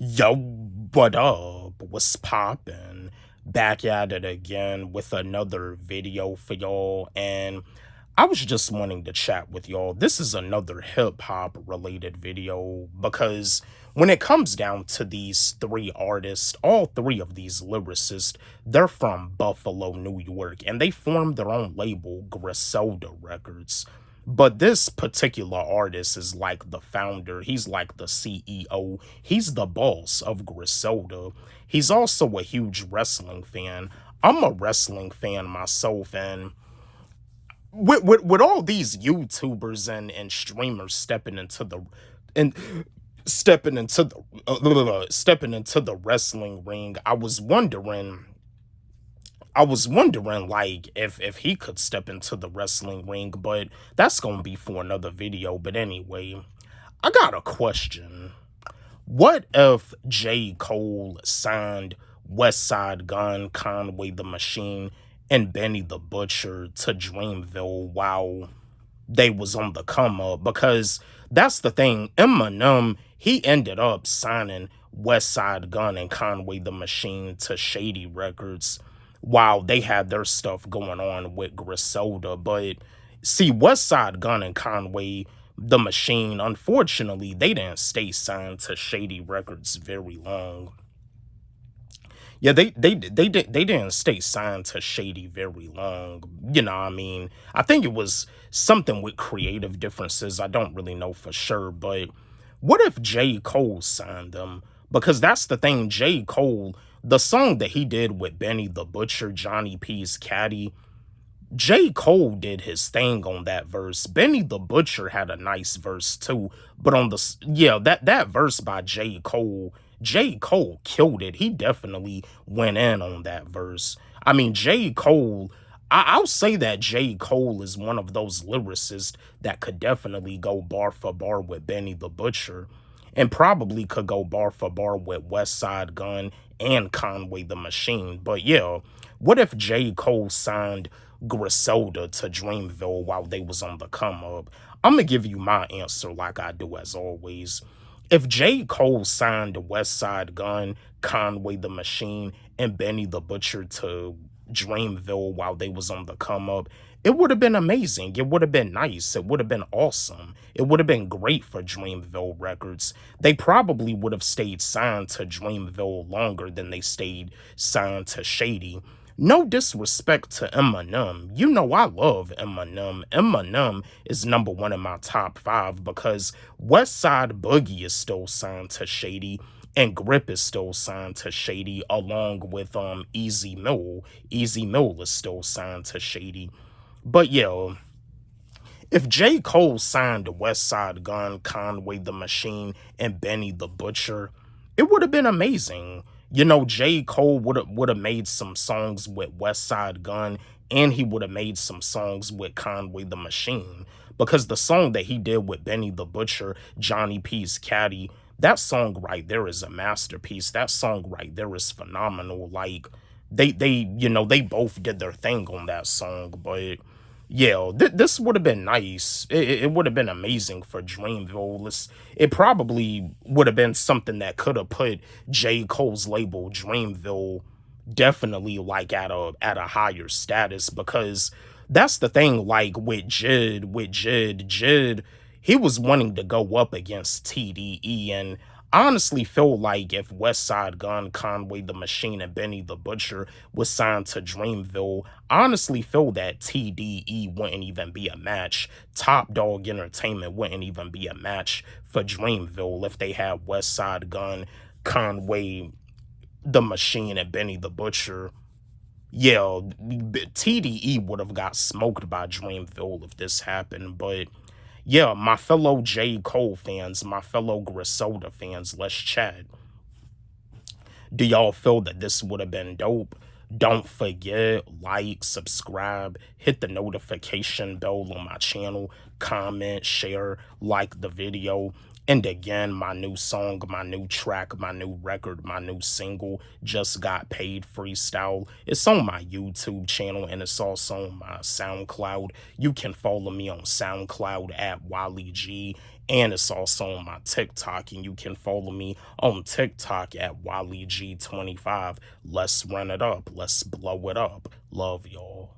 Yo, what up? What's poppin'? Back at it again with another video for y'all, and I was just wanting to chat with y'all. This is another hip hop related video because when it comes down to these three artists, all three of these lyricists, they're from Buffalo, New York, and they formed their own label, Griselda Records. But this particular artist is like the founder, he's like the CEO, he's the boss of Griselda. He's also a huge wrestling fan. I'm a wrestling fan myself, and with all these YouTubers and streamers and stepping into the wrestling ring, I was wondering like if he could step into the wrestling ring, but that's gonna be for another video. But anyway, I got a question. What if J. Cole signed Westside Gunn, Conway the Machine, and Benny the Butcher to Dreamville while they was on the come up? Because that's the thing. Eminem, he ended up signing Westside Gunn and Conway the Machine to Shady Records while they had their stuff going on with Griselda. But see, Westside Gunn and Conway the Machine, unfortunately, they didn't stay signed to Shady Records very long. Yeah, they didn't stay signed to Shady very long. You know, what I mean, I think it was something with creative differences. I don't really know for sure, but what if J. Cole signed them? Because that's the thing, J. Cole, the song that he did with Benny the Butcher, Johnny P's Caddy, J. Cole did his thing on that verse. Benny the Butcher had a nice verse too, but on that verse by J. Cole killed it. He definitely went in on that verse. I mean, J. Cole, I'll say that J. Cole is one of those lyricists that could definitely go bar for bar with Benny the Butcher, and probably could go bar for bar with Westside Gunn and Conway the Machine. But yeah, what if J. Cole signed Griselda to Dreamville while they was on the come up? I'm gonna give you my answer like I do as always. If J. Cole signed Westside Gunn, Conway the Machine, and Benny the Butcher to Dreamville while they was on the come up, it would have been amazing. It would have been nice. It would have been awesome. It would have been great for Dreamville Records. They probably would have stayed signed to Dreamville longer than they stayed signed to Shady. No disrespect to Eminem. You know I love Eminem. Eminem is number one in my top five because Westside Boogie is still signed to Shady and Grip is still signed to Shady along with Easy Mill. Easy Mill is still signed to Shady. But yeah, if J. Cole signed Westside Gunn, Conway the Machine, and Benny the Butcher, it would have been amazing. You know, J. Cole would have made some songs with Westside Gunn, and he would have made some songs with Conway the Machine. Because the song that he did with Benny the Butcher, Johnny P's Caddy, that song right there is a masterpiece. That song right there is phenomenal. Like they both did their thing on that song, but yeah, this would have been nice. It would have been amazing for Dreamville. It probably would have been something that could have put J. Cole's label Dreamville definitely like at a higher status, because that's the thing. Like with Jid, he was wanting to go up against TDE, and I honestly feel like if Westside Gunn, Conway the Machine, and Benny the Butcher was signed to Dreamville, I honestly feel that TDE wouldn't even be a match. Top Dog Entertainment wouldn't even be a match for Dreamville if they had Westside Gunn, Conway the Machine, and Benny the Butcher. Yeah, TDE would have got smoked by Dreamville if this happened, but yeah, my fellow J. Cole fans, my fellow Griselda fans, let's chat. Do y'all feel that this would have been dope? Don't forget, like, subscribe, hit the notification bell on my channel, comment, share, like the video. And again, my new song, my new track, my new record, my new single, Just Got Paid Freestyle. It's on my YouTube channel and it's also on my SoundCloud. You can follow me on SoundCloud at Wally G. And it's also on my TikTok, and you can follow me on TikTok at WallyG25. Let's run it up. Let's blow it up. Love y'all.